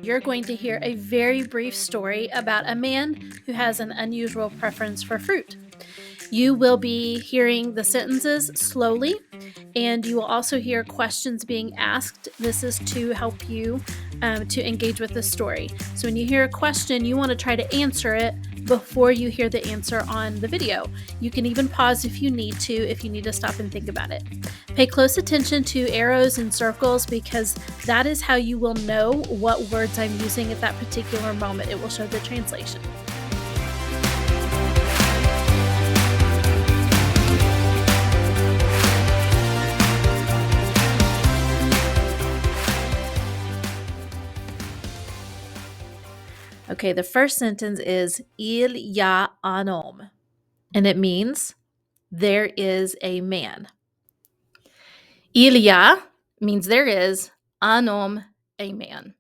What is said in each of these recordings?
You're going to hear a very brief story about a man who has an unusual preference for fruit. You will be hearing the sentences slowly, and you will also hear questions being asked. This is to help you to engage with the story. So when you hear a question, you want to try to answer it before you hear the answer on the video. You can even pause if you need to stop and think about it. Pay close attention to arrows and circles because that is how you will know what words I'm using at that particular moment. It will show the translation. Okay, the first sentence is Il y a un homme, and it means there is a man. Il y a means there is, un homme, a man.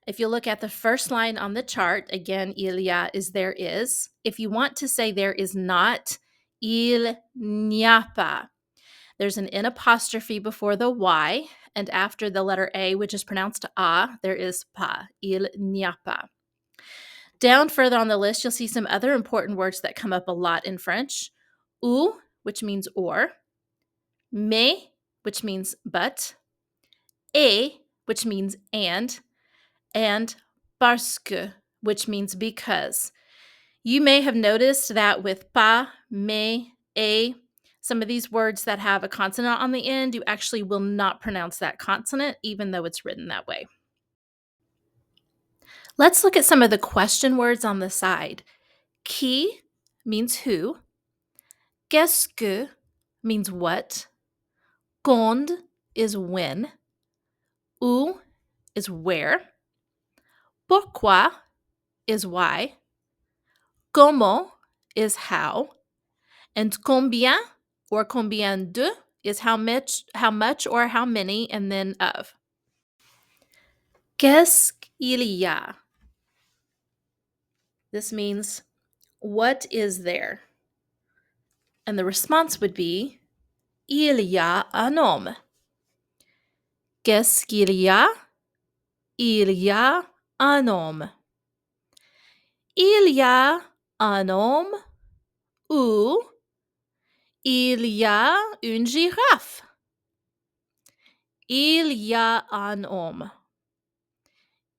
If you look at the first line on the chart, again, il y a is there is. If you want to say there is not, il n'y a pas. There's an N apostrophe before the Y, and after the letter A, which is pronounced A, there is pas, il n'y a pas. Down further on the list, you'll see some other important words that come up a lot in French. Ou, which means or. Mais, which means but. Et, which means and parce que, which means because. You may have noticed that with pas, mais, et, some of these words that have a consonant on the end, you actually will not pronounce that consonant, even though it's written that way. Let's look at some of the question words on the side. Qui means who. Qu'est-ce que means what. Quand is when. Où is where. Pourquoi is why. Comment is how. And combien or combien de is how much or how many, and then of. Qu'est-ce qu'il y a? This means what is there? And the response would be il y a un homme. Qu'est-ce qu'il y a? Il y a un homme. Il y a un homme ou il y a une girafe. Il y a un homme.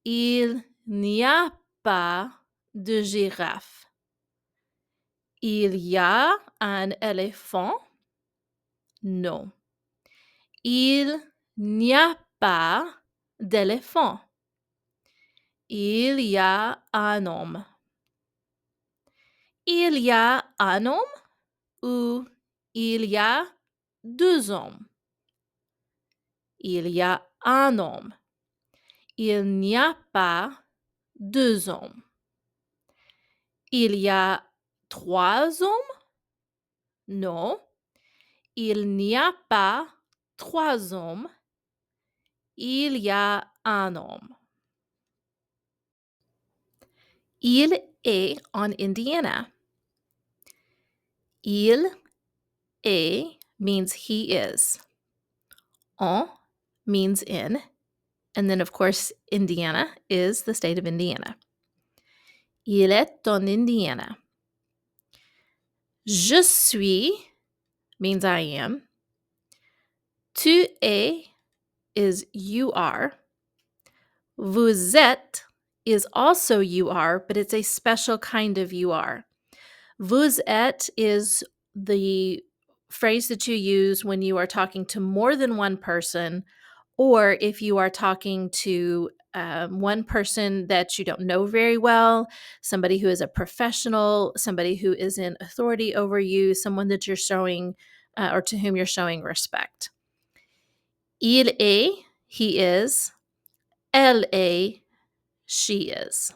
Il n'y a pas de girafe. Il y a un éléphant? Non. Il n'y a pas d'éléphant. Il y a un homme. Il y a un homme ou il y a deux hommes. Il y a un homme. Il n'y a pas deux hommes. Il y a trois hommes? Non. Il n'y a pas trois hommes. Il y a un homme. Il est en Indiana. Il est means he is. En means in. And then, of course, Indiana is the state of Indiana. Il est en Indiana. Je suis means I am. Tu es is you are. Vous êtes is also you are, but it's a special kind of you are. Vous êtes is the phrase that you use when you are talking to more than one person, or if you are talking to one person that you don't know very well, somebody who is a professional, somebody who is in authority over you, someone that you're showing or to whom you're showing respect. Il est, he is. Elle est, she is.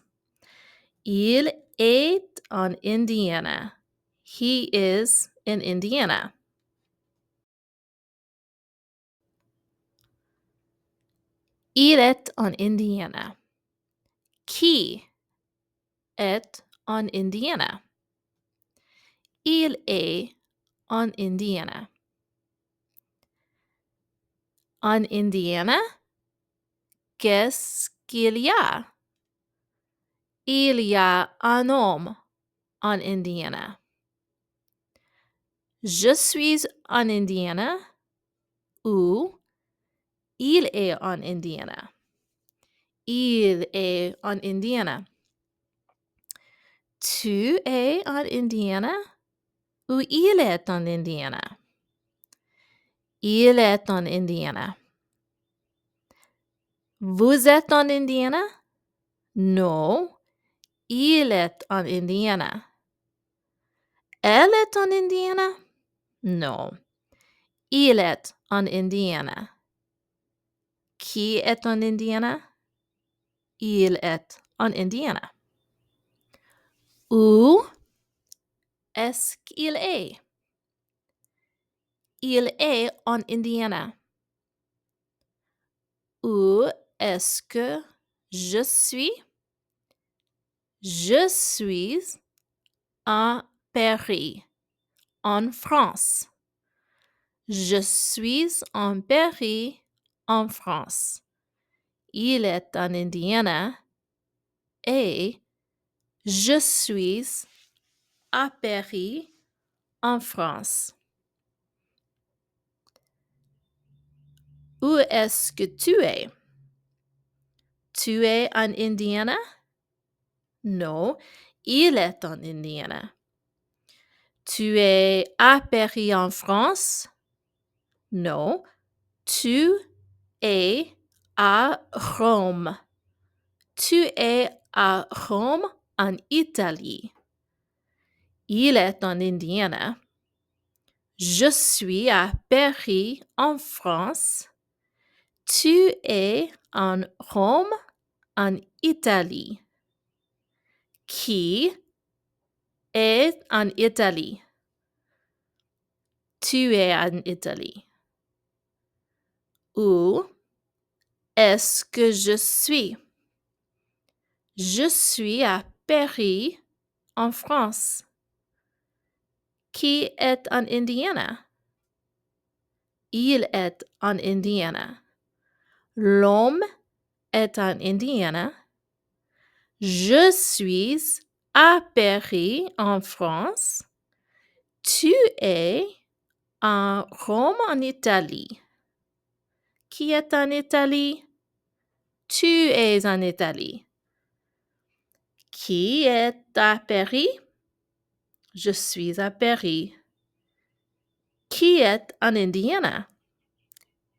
Il est en Indiana. He is in Indiana. Il est en Indiana. Qui est en Indiana? Il est en Indiana. En Indiana Qu'est-ce qu'il y a? Il y a un homme en Indiana. Je suis en Indiana ou il est en Indiana. Il est en Indiana. Tu es en Indiana ou il est en Indiana? Il est en Indiana. Vous êtes en Indiana? Non, il est en Indiana. Elle est en Indiana? Non, il est en Indiana. Qui est en Indiana? Il est en Indiana. Où est-ce qu'il est? Il est en Indiana. Où est-ce que je suis? Je suis à Paris, en France. Je suis en Paris, en France. Il est en Indiana et je suis à Paris, en France. Où est-ce que tu es? Tu es en Indiana? Non, il est en Indiana. Tu es à Paris en France? Non, tu es à Rome. Tu es à Rome en Italie. Il est en Indiana. Je suis à Paris en France. Tu es en Rome en Italie. Qui est en Italie? Tu es en Italie. Où est-ce que je suis? Je suis à Paris, en France. Qui est en Indiana? Il est en Indiana. L'homme est en Indiana. Je suis à Paris, en France. Tu es en Rome, en Italie. Qui est en Italie? Tu es en Italie. Qui est à Paris? Je suis à Paris. Qui est en Indiana?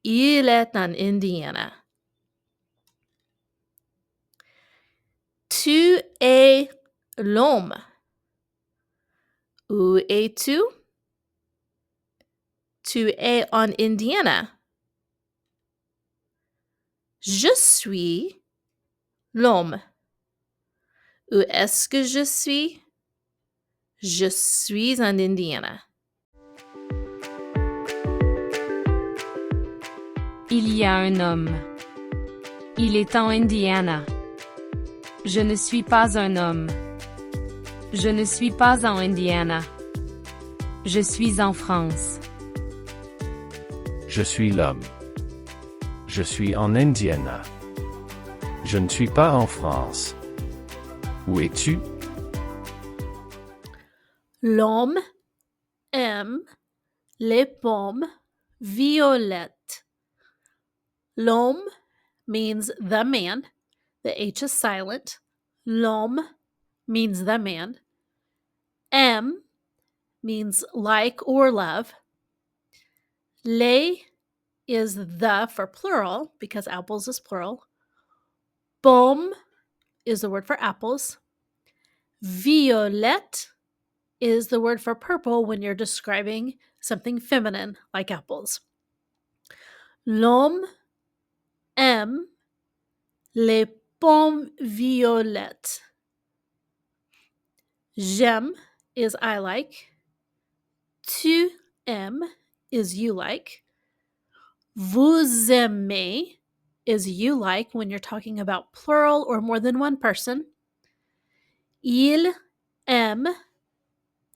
Il est en Indiana. Tu es l'homme. Où es-tu? Tu es en Indiana. Je suis l'homme. Où est-ce que je suis? Je suis en Indiana. Il y a un homme. Il est en Indiana. Je ne suis pas un homme. Je ne suis pas en Indiana. Je suis en France. Je suis l'homme. Je suis en Indiana. Je ne suis pas en France. Où es-tu? L'homme aime les pommes violettes. L'homme means the man. The H is silent. L'homme means the man. Aime means like or love. Les is the for plural because apples is plural. Pomme is the word for apples. Violette is the word for purple when you're describing something feminine like apples. L'homme aime les pommes violettes. J'aime is I like. Tu aimes is you like. Vous aimez is you like when you're talking about plural or more than one person. Il aime,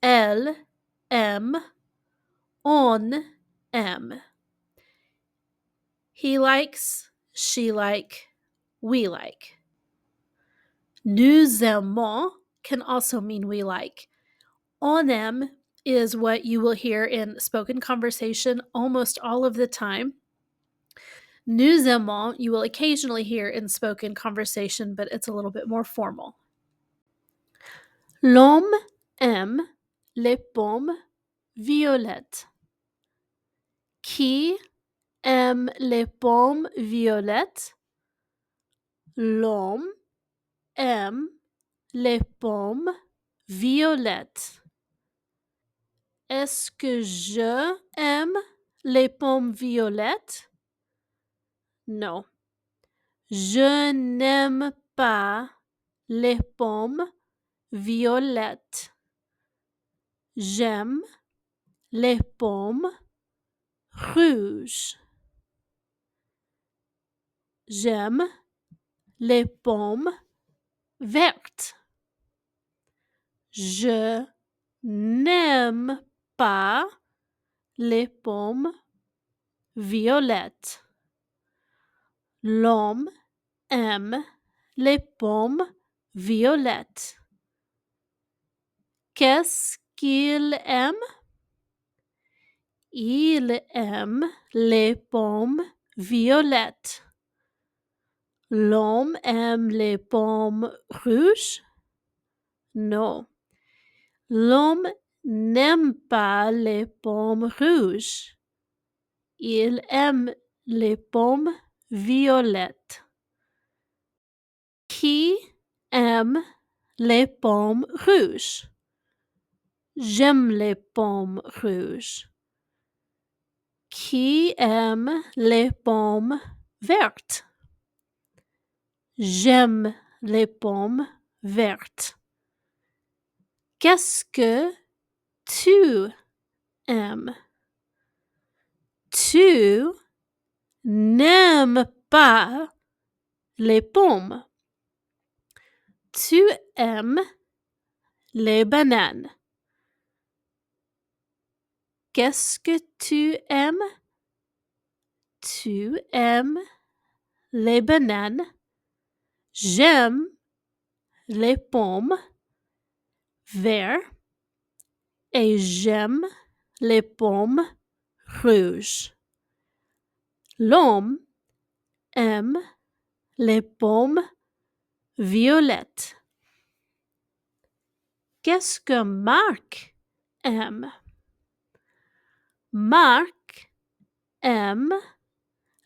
elle aime, on aime. He likes, she like, we like. Nous aimons can also mean we like. On aime is what you will hear in spoken conversation almost all of the time. Nous aimons you will occasionally hear in spoken conversation, but it's a little bit more formal. L'homme aime les pommes violettes. Qui aime les pommes violettes? L'homme aime les pommes violettes. Est-ce que je aime les pommes violettes? Non. Je n'aime pas les pommes violettes. J'aime les pommes rouges. J'aime les pommes vertes. Je n'aime pas les pommes violettes. L'homme aime les pommes violettes. Qu'est-ce qu'il aime? Il aime les pommes violettes. L'homme aime les pommes rouges? Non. L'homme n'aime pas les pommes rouges. Il aime les pommes violettes. Qui aime les pommes rouges? J'aime les pommes rouges. Qui aime les pommes vertes? J'aime les pommes vertes. Qu'est-ce que tu aimes? Tu n'aimes pas les pommes. Tu aimes les bananes. Qu'est-ce que tu aimes? Tu aimes les bananes. J'aime les pommes vertes et j'aime les pommes rouges. L'homme aime les pommes violettes. Qu'est-ce que Marc aime? Marc aime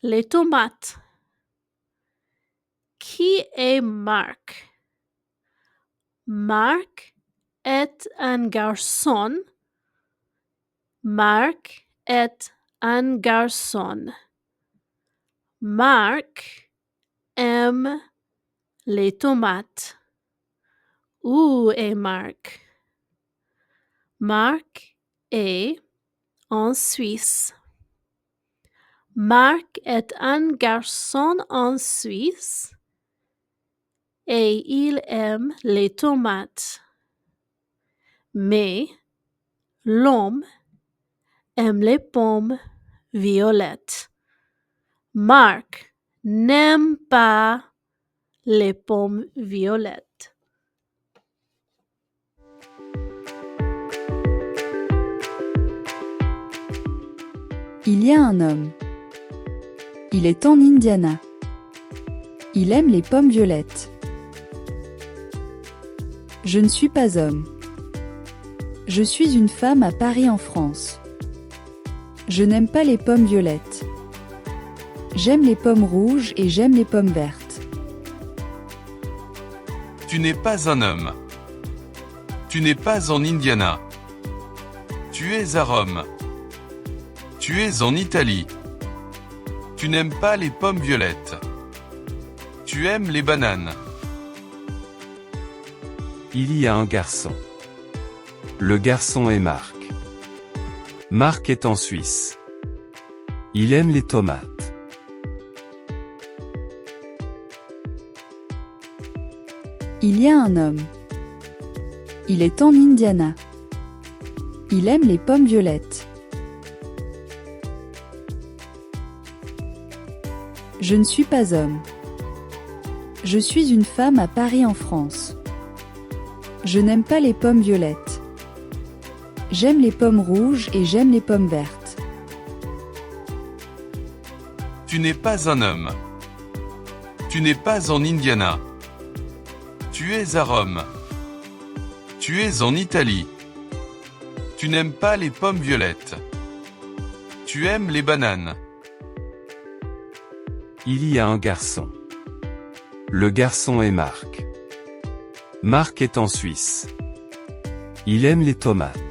les tomates. Qui est Marc? Marc est un garçon. Marc est un garçon. Marc aime les tomates. Où est Marc? Marc est en Suisse. Marc est un garçon en Suisse et il aime les tomates. Mais l'homme aime les pommes violettes. Marc n'aime pas les pommes violettes. Il y a un homme. Il est en Indiana. Il aime les pommes violettes. Je ne suis pas homme. Je suis une femme à Paris en France. Je n'aime pas les pommes violettes. J'aime les pommes rouges et j'aime les pommes vertes. Tu n'es pas un homme. Tu n'es pas en Indiana. Tu es à Rome. Tu es en Italie. Tu n'aimes pas les pommes violettes. Tu aimes les bananes. Il y a un garçon. Le garçon est Marc. Marc est en Suisse. Il aime les tomates. Il y a un homme. Il est en Indiana. Il aime les pommes violettes. Je ne suis pas homme. Je suis une femme à Paris en France. Je n'aime pas les pommes violettes. J'aime les pommes rouges et j'aime les pommes vertes. Tu n'es pas un homme. Tu n'es pas en Indiana. Tu es à Rome. Tu es en Italie. Tu n'aimes pas les pommes violettes. Tu aimes les bananes. Il y a un garçon. Le garçon est Marc. Marc est en Suisse. Il aime les tomates.